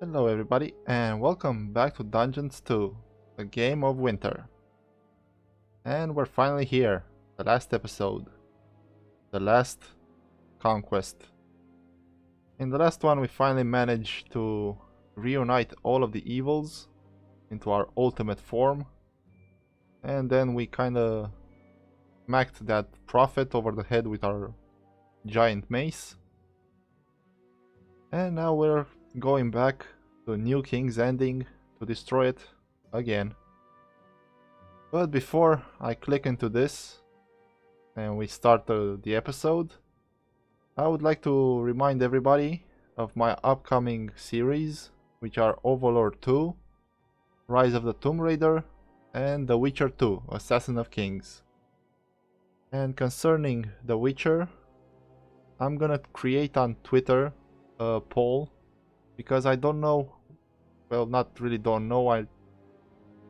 Hello everybody and welcome back to Dungeons 2, the game of winter. And we're finally here, the last episode, the last conquest. In the last one we finally managed to reunite all of the evils into our ultimate form. And then we kinda smacked that prophet over the head with our giant mace. And now we're going back to New King's Ending to destroy it again. But before I click into this and we start the episode, I would like to remind everybody of my upcoming series, which are Overlord 2, Rise of the Tomb Raider, and The Witcher 2, Assassin of Kings. And concerning The Witcher, I'm gonna create on Twitter a poll, because I don't know, well, not really don't know, I'm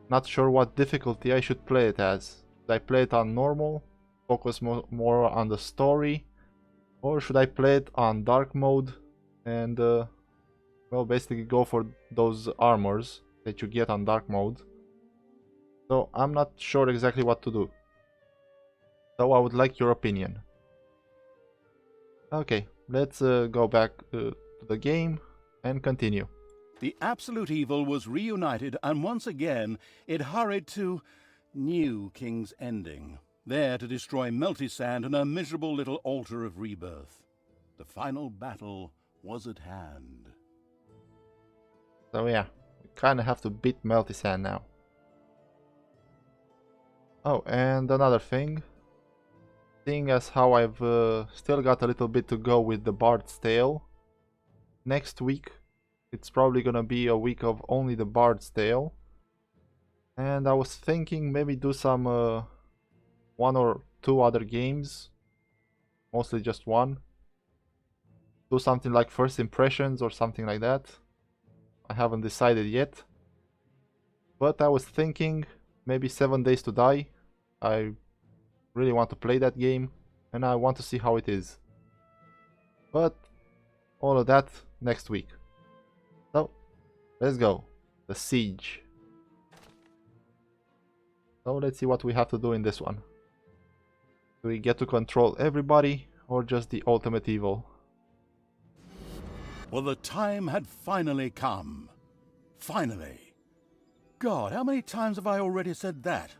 not sure what difficulty I should play it as. Should I play it on normal, focus more on the story, or should I play it on dark mode and, well, basically go for those armors that you get on dark mode. So I'm not sure exactly what to do. So I would like your opinion. Okay, let's go back to the game and continue. The absolute evil was reunited, and once again it hurried to New King's Ending, there to destroy Melty-Sand and her miserable little altar of rebirth. The final battle was at hand. So yeah, we kinda have to beat Melty-Sand now. Oh, and another thing. Seeing as how I've still got a little bit to go with the Bard's Tale, next week it's probably gonna be a week of only the Bard's Tale. And I was thinking maybe do some one or two other games, mostly just one. Do something like First Impressions or something like that. I haven't decided yet. But I was thinking maybe 7 Days to Die. I really want to play that game and I want to see how it is. But all of that next week. So let's go. The Siege. So let's see what we have to do in this one. Do we get to control everybody or just the ultimate evil? Well, the time had finally come. Finally. God, how many times have I already said that?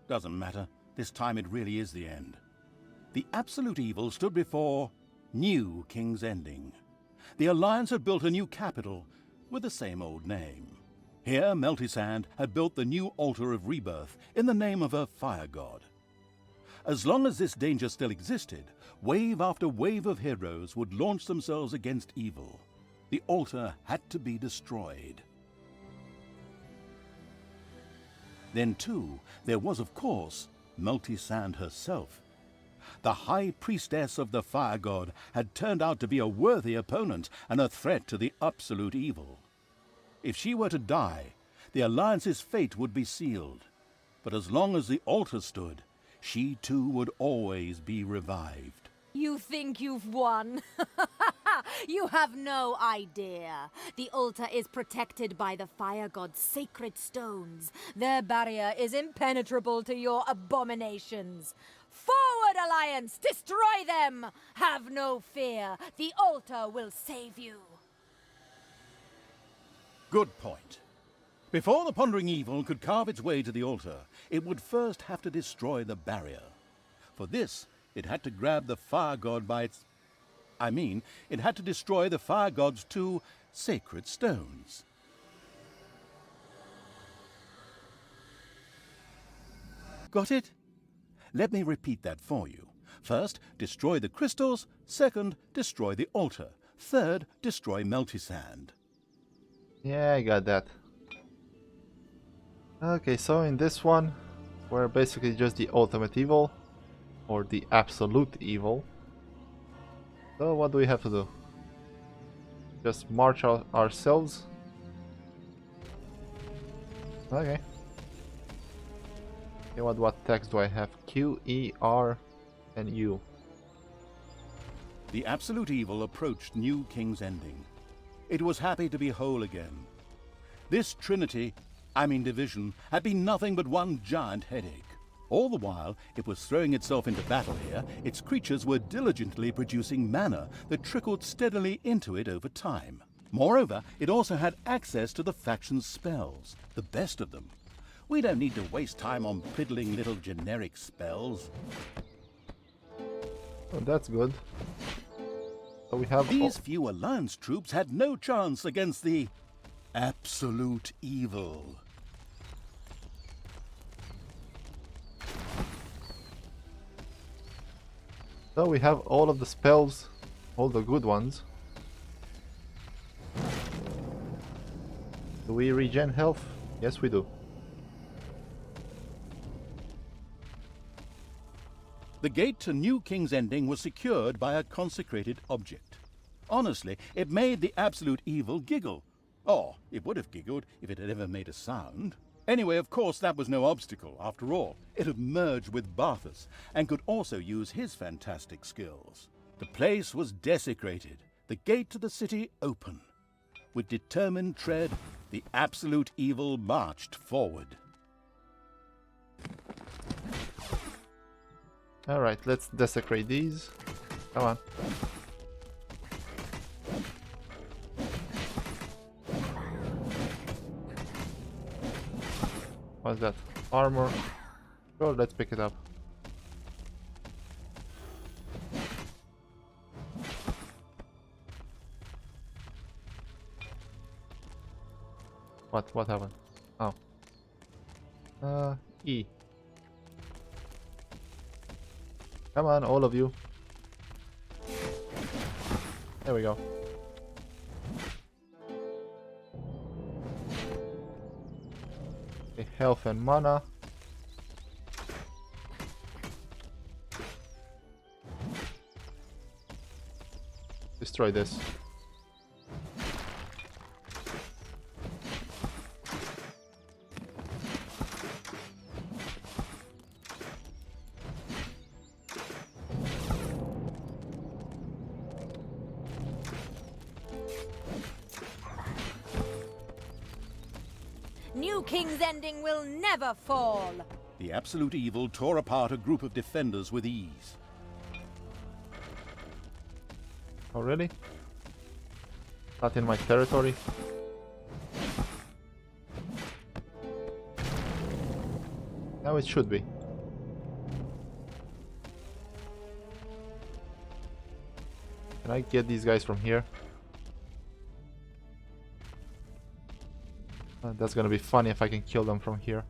Doesn't matter. This time it really is the end. The absolute evil stood before New King's Ending. The Alliance had built a new capital with the same old name. Here, Melty-Sand had built the new altar of rebirth in the name of her fire god. As long as this danger still existed, wave after wave of heroes would launch themselves against evil. The altar had to be destroyed. Then, too, there was, of course, Melty-Sand herself. The high priestess of the fire god had turned out to be a worthy opponent and a threat to the absolute evil. If she were to die, the Alliance's fate would be sealed. But as long as the altar stood, she too would always be revived. You think you've won? You have no idea. The altar is protected by the fire god's sacred stones. Their barrier is impenetrable to your abominations. Forward, Alliance! Destroy them! Have no fear. The altar will save you. Good point. Before the pondering evil could carve its way to the altar, it would first have to destroy the barrier. For this, it had to grab the fire god by its... it had to destroy the fire god's two sacred stones. Got it? Let me repeat that for you. First, destroy the crystals. Second, destroy the altar. Third, destroy Melty-Sand. Yeah, I got that. Okay, so in this one, we're basically just the ultimate evil, or the absolute evil. So what do we have to do? Just march ourselves? Okay. Okay, what text do I have? Q, E, R, and U. The absolute evil approached New King's Ending. it was happy to be whole again. This division, had been nothing but one giant headache. All the while it was throwing itself into battle here, its creatures were diligently producing mana that trickled steadily into it over time. Moreover, it also had access to the faction's spells, the best of them. We don't need to waste time on piddling little generic spells. Oh, that's good. So we have These few Alliance troops had no chance against the absolute evil. So we have all of the spells, all the good ones. Do we regen health? Yes, we do. The gate to New King's Ending was secured by a consecrated object. Honestly, it made the absolute evil giggle. Or, it would have giggled if it had ever made a sound. Anyway, of course, that was no obstacle. After all, it had merged with Barthas and could also use his fantastic skills. The place was desecrated, the gate to the city open. With determined tread, the absolute evil marched forward. Alright, let's desecrate these. Come on. What's that? Armor. Sure, let's pick it up. What happened? Oh. E. Come on, all of you. There we go. Okay, health and mana. Destroy this. New King's Ending will never fall. The absolute evil tore apart a group of defenders with ease. Oh, really? Not in my territory? Now it should be. Can I get these guys from here? That's gonna be funny if I can kill them from here.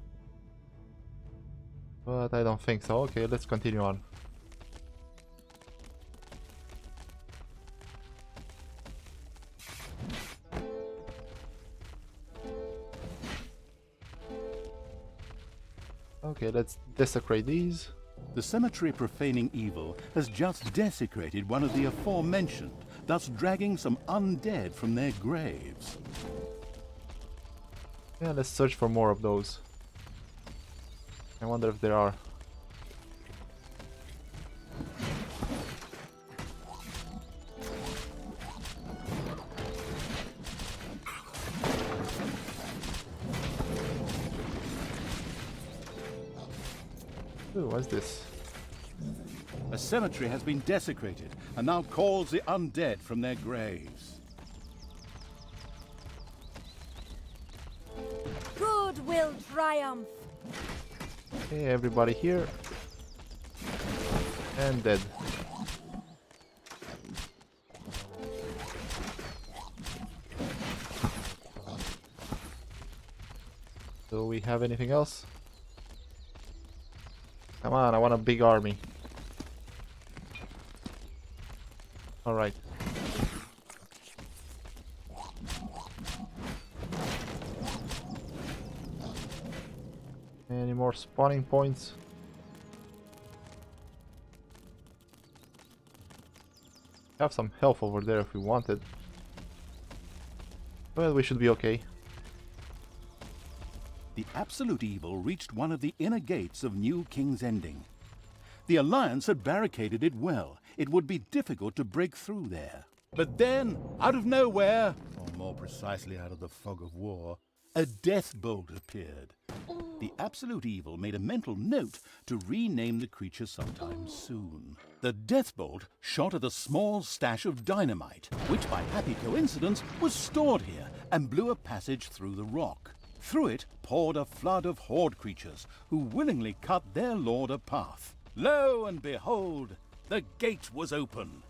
But I don't think so. Okay, let's continue on. Okay, let's desecrate these. The cemetery profaning evil has just desecrated one of the aforementioned, thus dragging some undead from their graves. Yeah, let's search for more of those. I wonder if there are. Ooh, what's this? A cemetery has been desecrated and now calls the undead from their graves. Good will triumph. Okay, everybody here. And dead. Do we have anything else? Come on, I want a big army. Alright. Any more spawning points? Have some health over there if we wanted. Well, we should be okay. The absolute evil reached one of the inner gates of New King's Ending. The Alliance had barricaded it well. It would be difficult to break through there. But then, out of nowhere, more precisely out of the fog of war, a death bolt appeared. The absolute evil made a mental note to rename the creature sometime soon. The death bolt shot at a small stash of dynamite, which by happy coincidence was stored here and blew a passage through the rock. Through it poured a flood of horde creatures who willingly cut their lord a path. Lo and behold, the gate was open.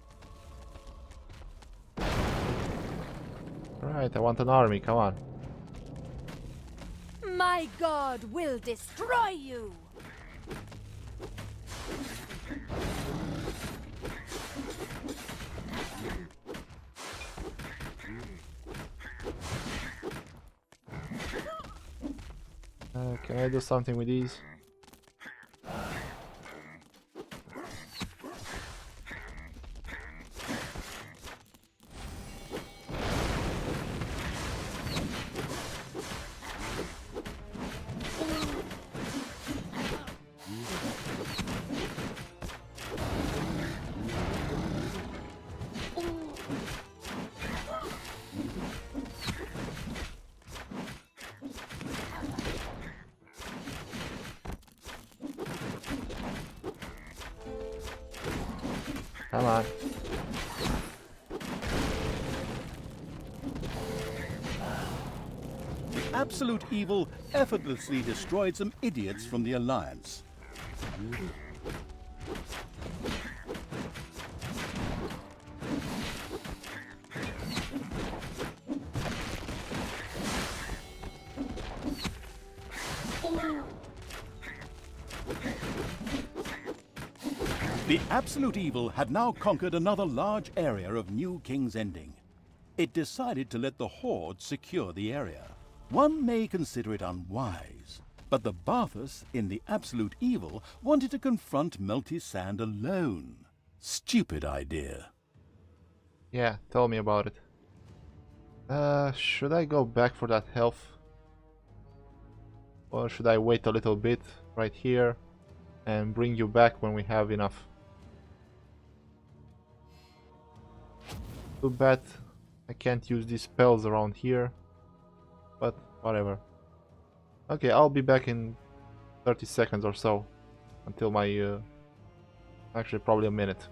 Right, I want an army, come on. My god will destroy you! Can I do something with these? Come on. The absolute evil effortlessly destroyed some idiots from the Alliance. The absolute evil had now conquered another large area of New King's Ending. It decided to let the Horde secure the area. One may consider it unwise, but the Barthas in the absolute evil wanted to confront Melty Sand alone. Stupid idea. Yeah, tell me about it. Should I go back for that health? Or should I wait a little bit right here and bring you back when we have enough? Too bad I can't use these spells around here, but whatever. Okay, I'll be back in 30 seconds or so, until my actually probably a minute.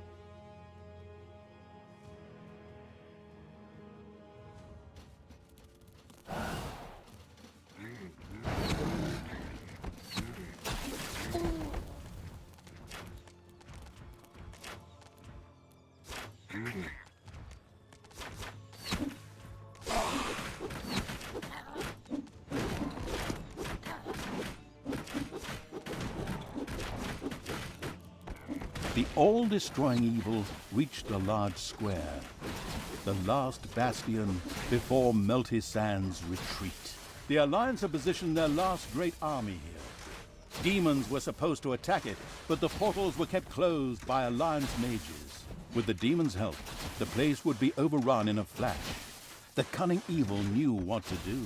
The all-destroying evil reached the large square, the last bastion before Melty Sand's retreat. The Alliance had positioned their last great army here. Demons were supposed to attack it, but the portals were kept closed by Alliance mages. With the demons' help, the place would be overrun in a flash. The cunning evil knew what to do.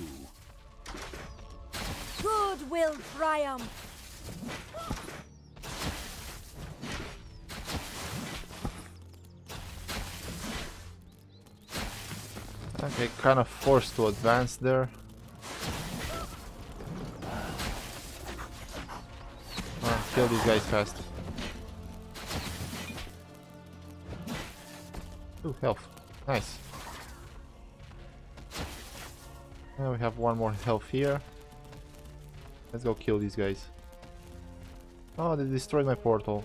Good will triumph! Okay, kind of forced to advance there. Kill these guys fast. Ooh, health. Nice. Now we have one more health here. Let's go kill these guys. Oh, they destroyed my portal.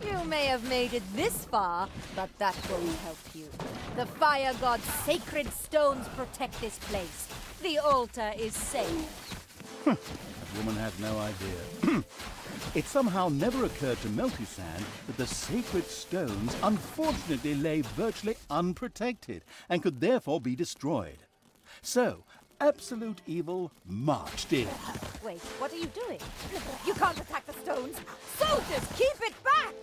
You may have made it this far, but that won't help you. The fire god's sacred stones protect this place. The altar is safe. That woman had no idea. It somehow never occurred to Melty Sand that the sacred stones unfortunately lay virtually unprotected and could therefore be destroyed. So, absolute evil marched in. Wait, what are you doing? You can't attack the stones! Soldiers, keep it back!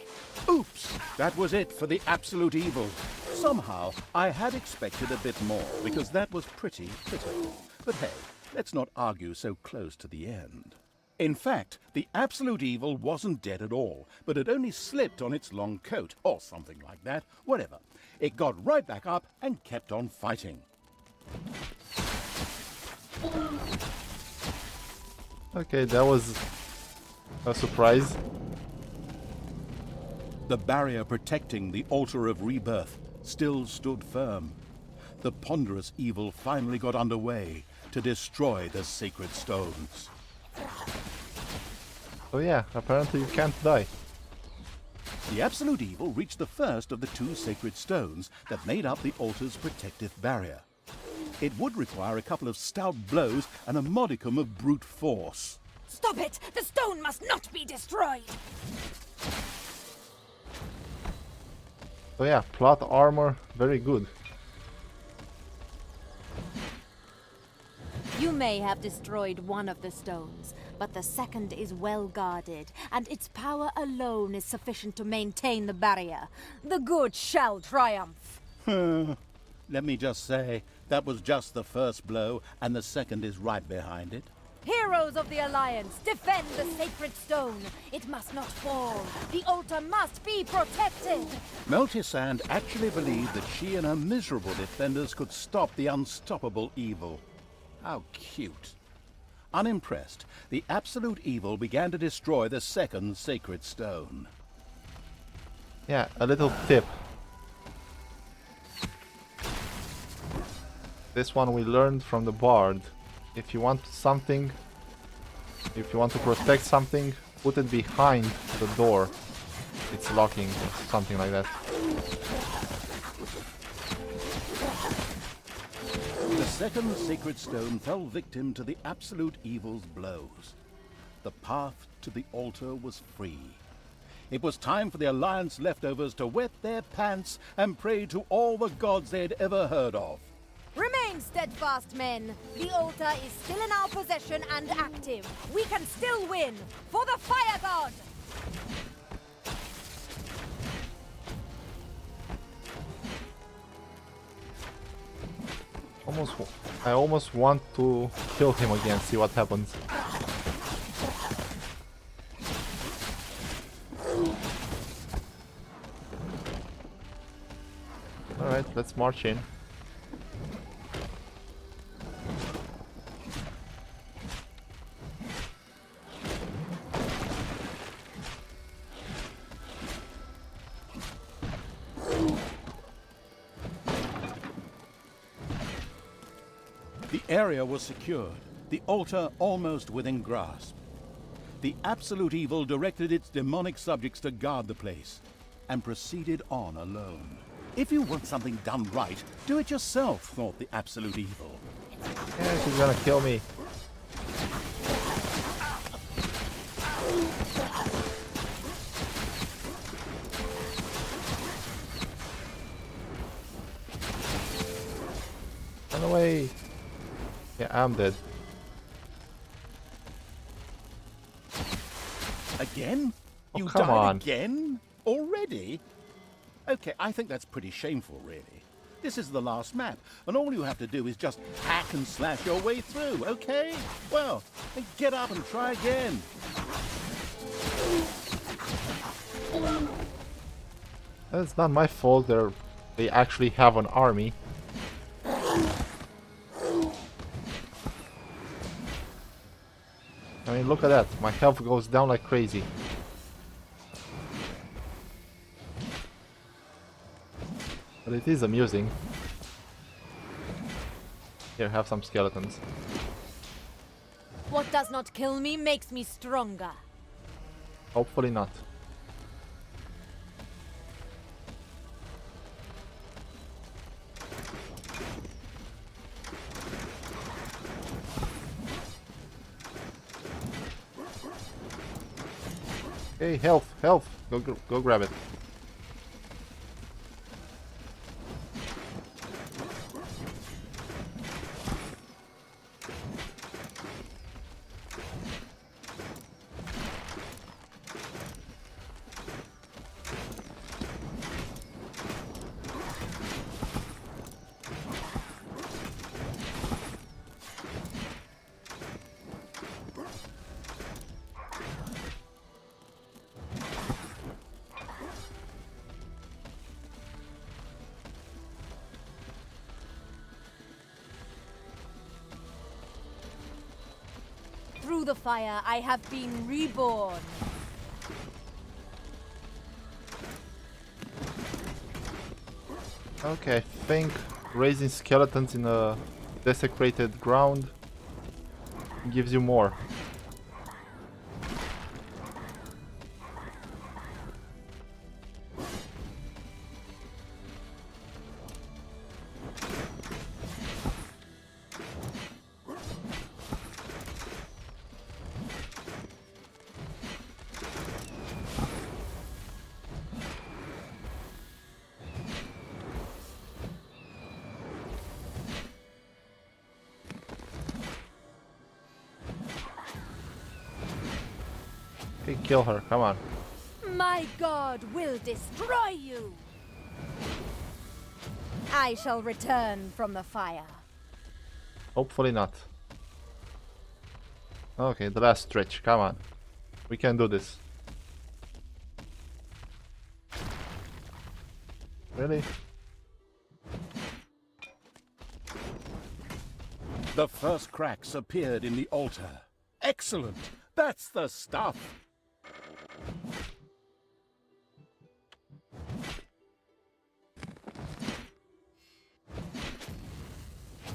Oops, that was it for the absolute evil. Somehow, I had expected a bit more, because that was pretty pitiful. But hey, let's not argue so close to the end. In fact, the absolute evil wasn't dead at all, but had only slipped on its long coat, or something like that, whatever. It got right back up and kept on fighting. Okay, that was a surprise. The barrier protecting the altar of rebirth still stood firm. The ponderous evil finally got underway to destroy the sacred stones. So yeah, apparently you can't die. The absolute evil reached the first of the 2 sacred stones that made up the altar's protective barrier. It would require a couple of stout blows and a modicum of brute force. Stop it! The stone must not be destroyed! So yeah, plot armor, very good. You may have destroyed one of the stones, but the second is well guarded, and its power alone is sufficient to maintain the barrier. The good shall triumph. Let me just say, that was just the first blow, and the second is right behind it. Heroes of the Alliance, defend the sacred stone. It must not fall. The altar must be protected. Meltisand actually believed that she and her miserable defenders could stop the unstoppable evil. How cute. Unimpressed, the absolute evil began to destroy the second sacred stone. Yeah, a little tip. This one we learned from the bard. If you want something, if you want to protect something, put it behind the door. It's locking or something like that. The second sacred stone fell victim to the absolute evil's blows. The path to the altar was free. It was time for the Alliance leftovers to wet their pants and pray to all the gods they had ever heard of. Remain steadfast, men. The altar is still in our possession and active. We can still win. For the Fire God! I almost want to kill him again, see what happens. Alright, let's march in. The area was secured, the altar almost within grasp. The absolute evil directed its demonic subjects to guard the place, and proceeded on alone. If you want something done right, do it yourself, thought the absolute evil. Yeah, she's gonna kill me. Run away. Yeah, I'm dead. Again? Oh, You come died on. again? Already? Okay, I think that's pretty shameful, really. This is the last map, and all you have to do is just hack and slash your way through, okay? Well, then get up and try again. That's not my fault. They actually have an army. I mean, look at that. My health goes down like crazy. But it is amusing. Here, have some skeletons. What does not kill me makes me stronger. Hopefully not. Hey, health, health! Go grab it. through the fire, I have been reborn. Okay, I think raising skeletons in a desecrated ground gives you more. Okay, kill her, come on. My god will destroy you! I shall return from the fire. Hopefully not. Okay, the last stretch, come on. We can do this. Really? The first cracks appeared in the altar. Excellent! That's the stuff!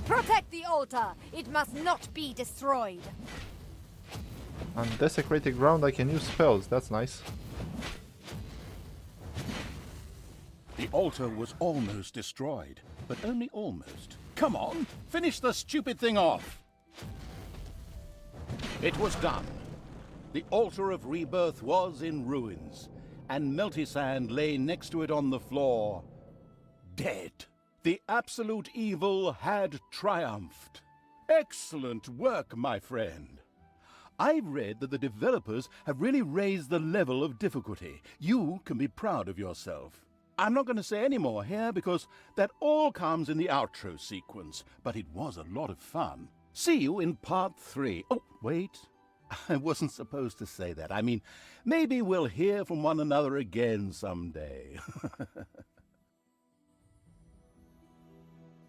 Protect the altar! It must not be destroyed! On desecrated ground I can use spells, that's nice. The altar was almost destroyed, but only almost. Come on, finish the stupid thing off! It was done. The altar of rebirth was in ruins, and Melty lay next to it on the floor, dead. The absolute evil had triumphed. Excellent work, my friend. I've read that the developers have really raised the level of difficulty. You can be proud of yourself. I'm not going to say any more here because that all comes in the outro sequence, but it was a lot of fun. See you in part 3. Oh, wait. I wasn't supposed to say that. I mean, maybe we'll hear from one another again someday.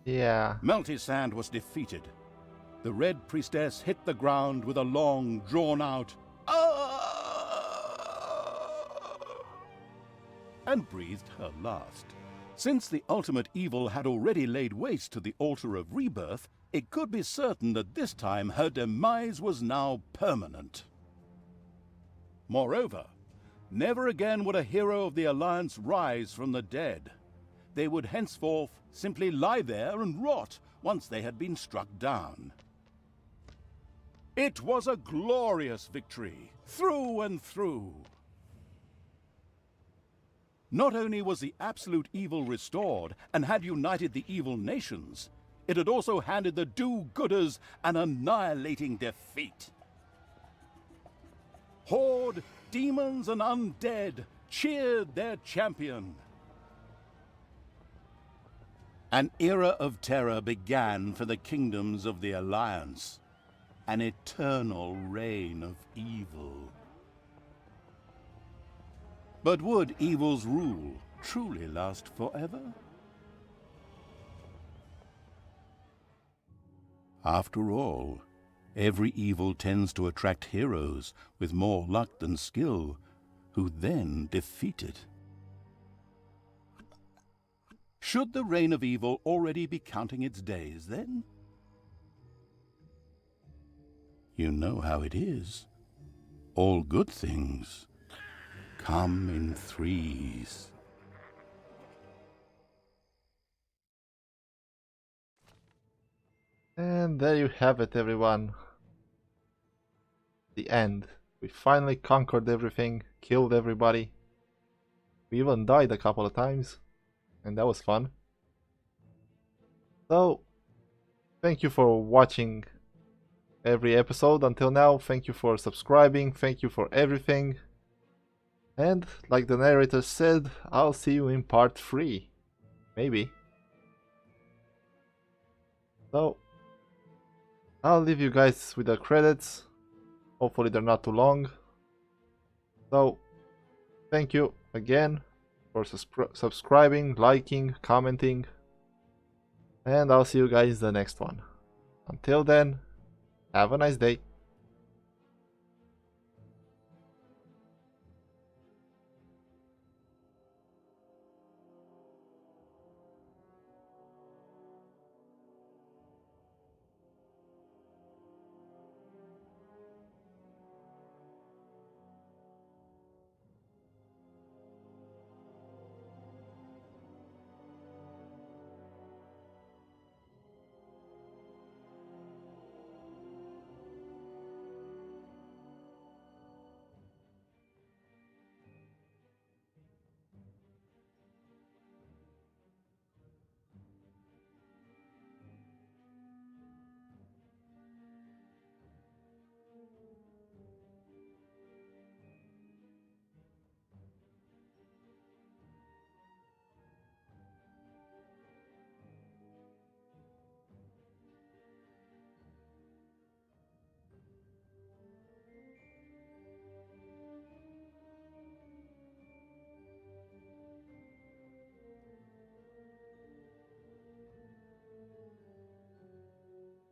Yeah. Melty was defeated. The Red Priestess hit the ground with a long, drawn-out and breathed her last. Since the ultimate evil had already laid waste to the altar of rebirth, it could be certain that this time her demise was now permanent. Moreover, never again would a hero of the Alliance rise from the dead. They would henceforth simply lie there and rot once they had been struck down. It was a glorious victory, through and through. Not only was the absolute evil restored and had united the evil nations, it had also handed the do-gooders an annihilating defeat. Horde, demons, and undead cheered their champion. An era of terror began for the kingdoms of the Alliance. An eternal reign of evil. But would evil's rule truly last forever? After all, every evil tends to attract heroes with more luck than skill, who then defeat it. Should the reign of evil already be counting its days, then? You know how it is. All good things come in threes. And there you have it, everyone. The end. We finally conquered everything, killed everybody. We even died a couple of times, and that was fun. So, thank you for watching every episode until now. Thank you for subscribing, thank you for everything. And, like the narrator said, I'll see you in part 3. Maybe. So, I'll leave you guys with the credits. Hopefully they're not too long. So, thank you again for subscribing, liking, commenting. And I'll see you guys in the next one. Until then, have a nice day.